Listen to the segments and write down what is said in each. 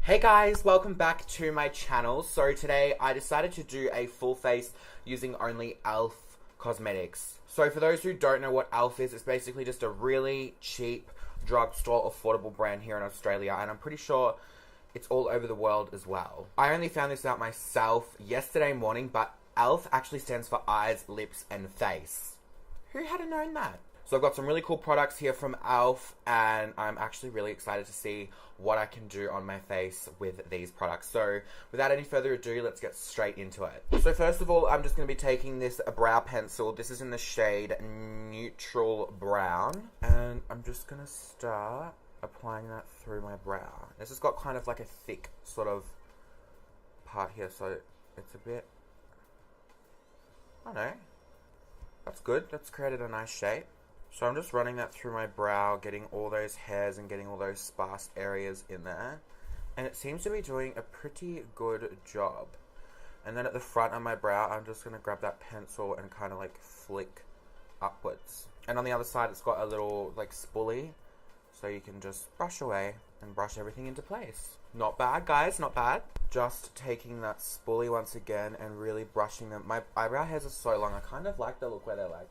Hey guys, welcome back to my channel. So today I decided to do a full face using only E.L.F cosmetics. So for those who don't know what E.L.F is, it's basically just a really cheap drugstore affordable brand here in Australia, and I'm pretty sure it's all over the world as well. I only found this out myself yesterday morning, but E.L.F actually stands for eyes, lips and face. Who had known that? So I've got some really cool products here from E.L.F, and I'm actually really excited to see what I can do on my face with these products. So without any further ado, let's get straight into it. So first of all, I'm just going to be taking this brow pencil. This is in the shade Neutral Brown, and I'm just going to start applying that through my brow. This has got kind of like a thick sort of part here, so it's a bit, I don't know, that's good. That's created a nice shape. So I'm just running that through my brow, getting all those hairs and getting all those sparse areas in there. And it seems to be doing a pretty good job. And then at the front of my brow, I'm just going to grab that pencil and kind of like flick upwards. And on the other side, it's got a little like spoolie, so you can just brush away and brush everything into place. Not bad, guys, not bad. Just taking that spoolie once again and really brushing them. My eyebrow hairs are so long, I kind of like the look where they're like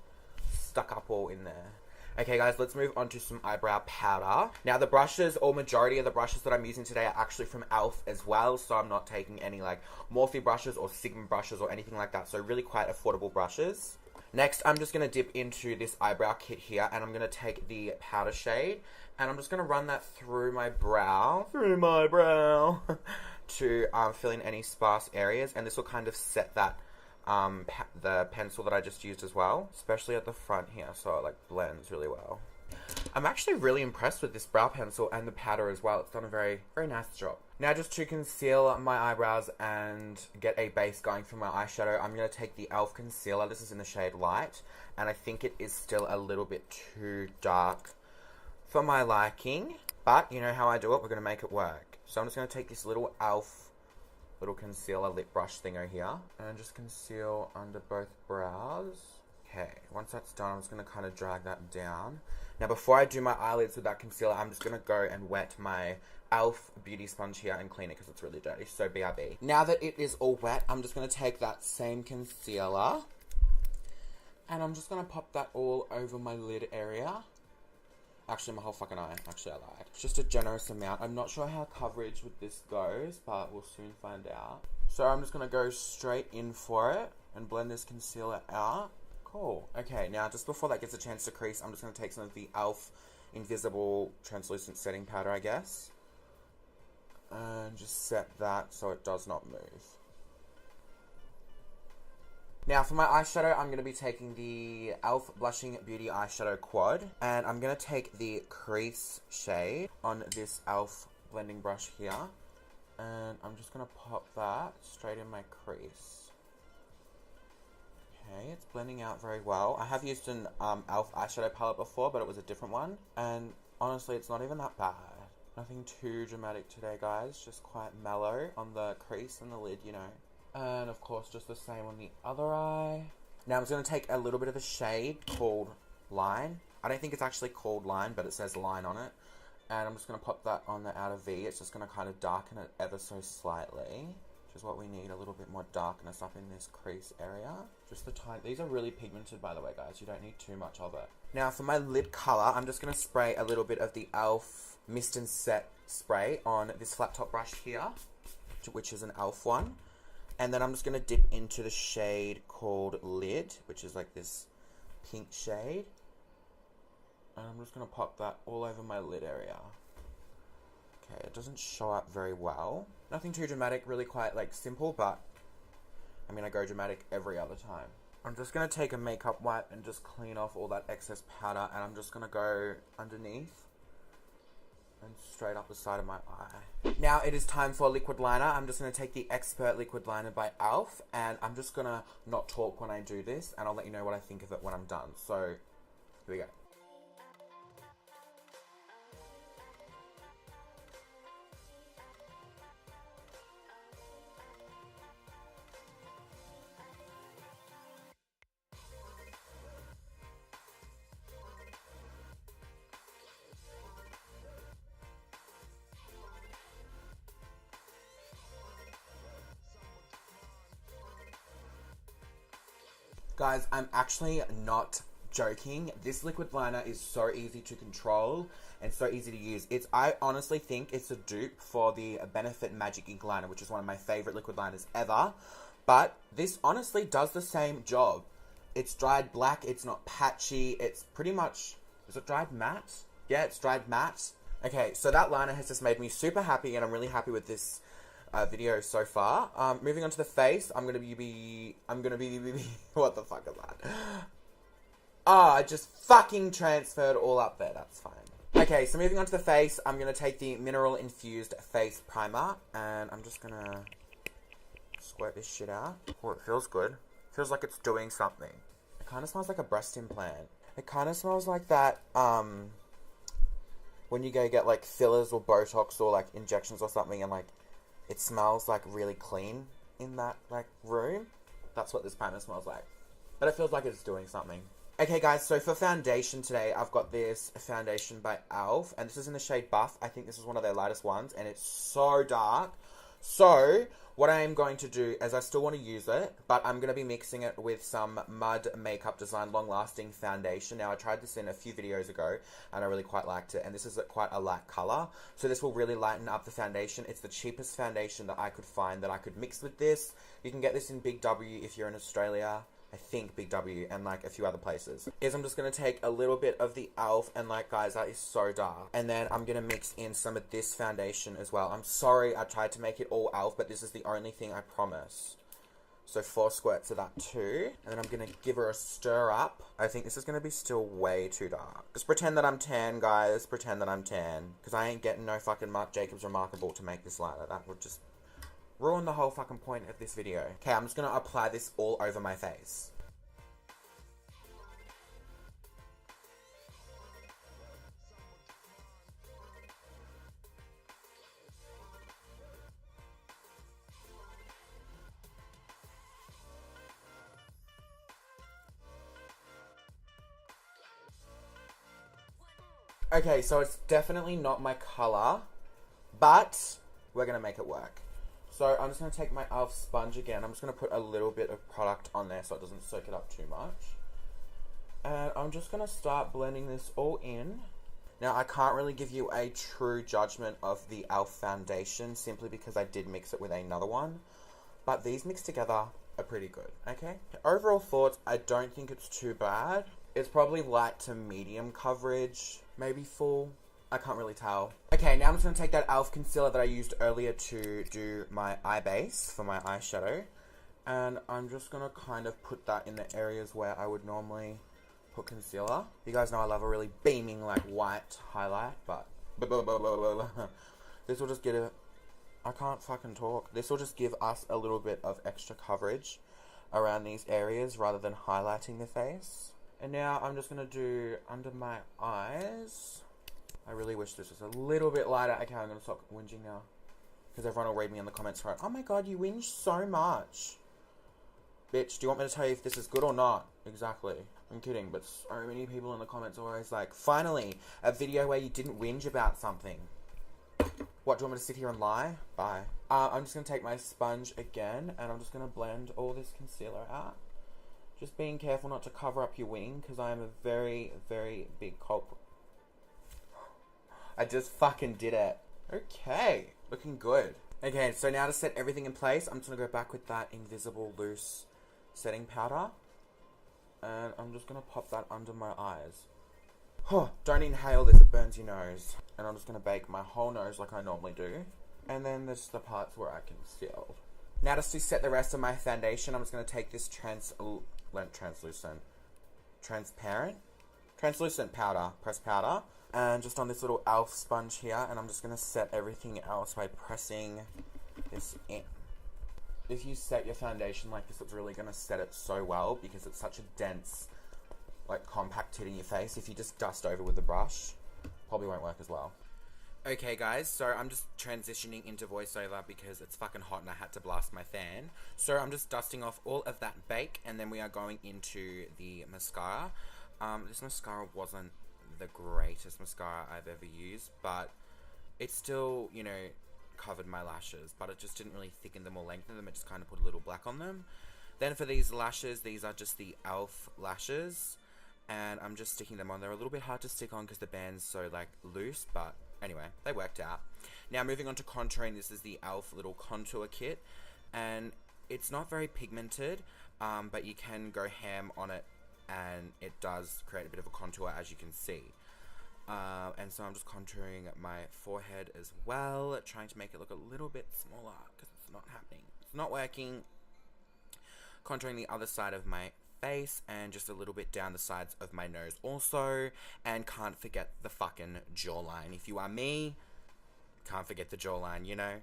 stuck up all in there. Okay guys, let's move on to some eyebrow powder. Now the brushes, or majority of the brushes that I'm using today are actually from E.L.F as well, so I'm not taking any like Morphe brushes or Sigma brushes or anything like that, so really quite affordable brushes. Next, I'm just going to dip into this eyebrow kit here, and I'm going to take the powder shade, and I'm just going to run that through my brow, to fill in any sparse areas, and this will kind of set that the pencil that I just used as well, especially at the front here, so it like blends really well. I'm actually really impressed with this brow pencil and the powder as well. It's done a very, very nice job. Now just to conceal my eyebrows and get a base going for my eyeshadow, I'm going to take the E.L.F concealer. This is in the shade Light, and I think it is still a little bit too dark for my liking, but you know how I do it, we're going to make it work. So I'm just going to take this little E.L.F little concealer lip brush thingo here, and just conceal under both brows. Okay, once that's done, I'm just going to kind of drag that down. Now before I do my eyelids with that concealer, I'm just going to go and wet my E.L.F beauty sponge here and clean it because it's really dirty, so BRB. Now that it is all wet, I'm just going to take that same concealer, and I'm just going to pop that all over my lid area. Actually, my whole fucking eye. Actually, I lied. Just a generous amount. I'm not sure how coverage with this goes, but we'll soon find out. So I'm just going to go straight in for it and blend this concealer out. Cool. Okay, now just before that gets a chance to crease, I'm just going to take some of the E.L.F Invisible Translucent Setting Powder, I guess, and just set that so it does not move. Now for my eyeshadow, I'm going to be taking the E.L.F Blushing Beauty Eyeshadow Quad, and I'm going to take the crease shade on this E.L.F blending brush here, and I'm just going to pop that straight in my crease. Okay, it's blending out very well. I have used an E.L.F eyeshadow palette before, but it was a different one, and honestly, it's not even that bad. Nothing too dramatic today, guys, just quite mellow on the crease and the lid, you know. And of course, just the same on the other eye. Now I'm just going to take a little bit of a shade called Line. I don't think it's actually called Line, but it says Line on it. And I'm just going to pop that on the outer V. It's just going to kind of darken it ever so slightly, which is what we need, a little bit more darkness up in this crease area. Just the tiny. These are really pigmented, by the way, guys. You don't need too much of it. Now for my lid color, I'm just going to spray a little bit of the E.L.F Mist and Set spray on this flat top brush here, which is an E.L.F one. And then I'm just going to dip into the shade called Lid, which is like this pink shade. And I'm just going to pop that all over my lid area. Okay, it doesn't show up very well. Nothing too dramatic, really quite like simple, but I mean, I go dramatic every other time. I'm just going to take a makeup wipe and just clean off all that excess powder, and I'm just going to go underneath and straight up the side of my eye. Now it is time for liquid liner. I'm just going to take the Expert Liquid Liner by E.L.F, and I'm just going to not talk when I do this, and I'll let you know what I think of it when I'm done. So, here we go. Guys, I'm actually not joking. This liquid liner is so easy to control and so easy to use. I honestly think it's a dupe for the Benefit Magic Ink Liner, which is one of my favorite liquid liners ever. But this honestly does the same job. It's dried black, it's not patchy, it's pretty much... Is it dried matte? Yeah, it's dried matte. Okay, so that liner has just made me super happy, and I'm really happy with this video so far. Moving on to the face, I'm gonna be what the fuck is that? I just fucking transferred all up there, that's fine. Okay, so moving on to the face, I'm gonna take the Mineral Infused Face Primer, and I'm just gonna squirt this shit out. Oh, it feels good. Feels like it's doing something. It kind of smells like a breast implant. It kind of smells like that, when you go get, like, fillers or Botox or, like, injections or something, and, like, it smells, like, really clean in that, like, room. That's what this primer smells like. But it feels like it's doing something. Okay, guys, so for foundation today, I've got this foundation by E.L.F, and this is in the shade Buff. I think this is one of their lightest ones, and it's so dark. So, what I am going to do is I still want to use it, but I'm going to be mixing it with some Mud Makeup Design Long Lasting Foundation. Now, I tried this in a few videos ago, and I really quite liked it, and this is quite a light color. So this will really lighten up the foundation. It's the cheapest foundation that I could find that I could mix with this. You can get this in Big W if you're in Australia. I think Big W and like a few other places. I'm just going to take a little bit of the E.L.F. and like, guys, that is so dark. And then I'm going to mix in some of this foundation as well. I'm sorry I tried to make it all E.L.F, but this is the only thing I promise. So 4 squirts of that too. And then I'm going to give her a stir up. I think this is going to be still way too dark. Just pretend that I'm tan, guys. Pretend that I'm tan. Because I ain't getting no fucking Marc Jacobs Remarkable to make this liner. That would just ruin the whole fucking point of this video. Okay, I'm just going to apply this all over my face. Okay, so it's definitely not my colour, but we're going to make it work. So I'm just going to take my E.L.F. sponge again. I'm just going to put a little bit of product on there so it doesn't soak it up too much. And I'm just going to start blending this all in. Now, I can't really give you a true judgment of the E.L.F. foundation simply because I did mix it with another one. But these mixed together are pretty good, okay? Overall thoughts, I don't think it's too bad. It's probably light to medium coverage, maybe full. I can't really tell. Okay, now I'm just going to take that E.L.F. concealer that I used earlier to do my eye base for my eyeshadow. And I'm just going to kind of put that in the areas where I would normally put concealer. You guys know I love a really beaming, like, white highlight, but this will just get a... I can't fucking talk. This will just give us a little bit of extra coverage around these areas rather than highlighting the face. And now I'm just going to do under my eyes. I really wish this was a little bit lighter. Okay, I'm going to stop whinging now. Because everyone will read me in the comments right. Oh my god, you whinge so much. Bitch, do you want me to tell you if this is good or not? Exactly. I'm kidding, but so many people in the comments are always like, finally, a video where you didn't whinge about something. What, do you want me to sit here and lie? Bye. I'm just going to take my sponge again, and I'm just going to blend all this concealer out. Just being careful not to cover up your wing, because I am a very, very big culprit. I just fucking did it. Okay, looking good. Okay, so now to set everything in place, I'm just going to go back with that Invisible Loose setting powder. And I'm just going to pop that under my eyes. Oh, don't inhale this, it burns your nose. And I'm just going to bake my whole nose like I normally do. And then there's the parts where I conceal. Now just to set the rest of my foundation, I'm just going to take this translucent powder, pressed powder. And just on this little E.L.F. sponge here, and I'm just going to set everything else by pressing this in. If you set your foundation like this, it's really going to set it so well because it's such a dense, like, compact tint in your face. If you just dust over with the brush, probably won't work as well. Okay, guys, so I'm just transitioning into voiceover because it's fucking hot and I had to blast my fan. So I'm just dusting off all of that bake, and then we are going into the mascara. This mascara wasn't the greatest mascara I've ever used, but it still, you know, covered my lashes, but it just didn't really thicken them or lengthen them. It just kind of put a little black on them. Then for these lashes, these are just the E.L.F lashes. And I'm just sticking them on. They're a little bit hard to stick on because the band's so like loose, but anyway, they worked out. Now moving on to contouring, this is the E.L.F little contour kit. And it's not very pigmented, but you can go ham on it and it does create a bit of a contour, as you can see. And so I'm just contouring my forehead as well, trying to make it look a little bit smaller because it's not happening. It's not working. Contouring the other side of my face and just a little bit down the sides of my nose also. And can't forget the fucking jawline. If you are me, can't forget the jawline, you know.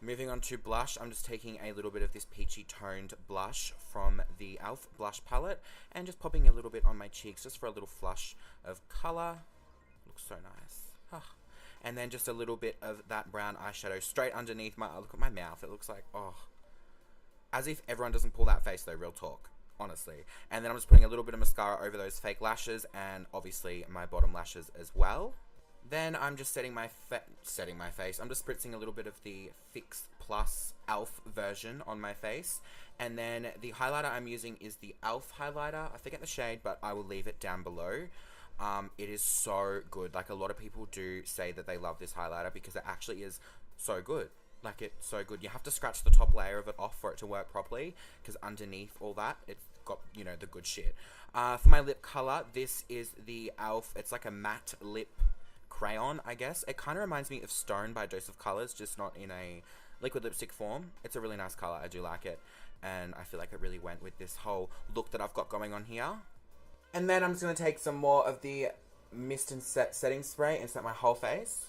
Moving on to blush, I'm just taking a little bit of this peachy toned blush from the E.L.F blush palette and just popping a little bit on my cheeks just for a little flush of colour. Looks so nice. And then just a little bit of that brown eyeshadow straight underneath my, look at my mouth, it looks like, oh. As if everyone doesn't pull that face though, real talk, honestly. And then I'm just putting a little bit of mascara over those fake lashes and obviously my bottom lashes as well. Then I'm just setting my face. I'm just spritzing a little bit of the Fix Plus E.L.F version on my face. And then the highlighter I'm using is the E.L.F highlighter. I forget the shade, but I will leave it down below. It is so good. Like, a lot of people do say that they love this highlighter because it actually is so good. Like, it's so good. You have to scratch the top layer of it off for it to work properly, because underneath all that, it's got, you know, the good shit. For my lip color, this is the E.L.F. It's like a matte lip crayon, I guess. It kind of reminds me of Stone by Dose of Colors, just not in a liquid lipstick form. It's a really nice color. I do like it. And I feel like it really went with this whole look that I've got going on here. And then I'm just going to take some more of the Mist and Set setting spray and set my whole face.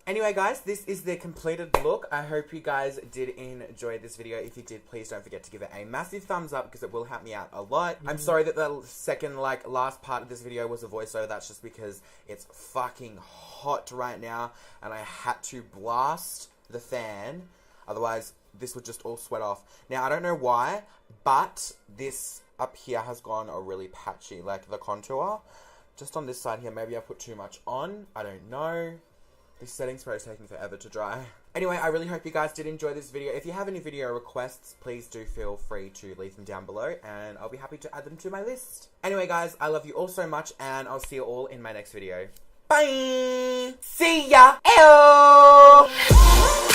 Anyway, guys, this is the completed look. I hope you guys did enjoy this video. If you did, please don't forget to give it a massive thumbs up because it will help me out a lot. I'm sorry that the second, last part of this video was a voiceover. That's just because it's fucking hot right now and I had to blast the fan. Otherwise, this would just all sweat off. Now, I don't know why, but this up here has gone a really patchy, like the contour. Just on this side here, maybe I put too much on. I don't know. This setting spray is taking forever to dry. Anyway, I really hope you guys did enjoy this video. If you have any video requests, please do feel free to leave them down below and I'll be happy to add them to my list. Anyway, guys, I love you all so much and I'll see you all in my next video. Bye! See ya! Ew!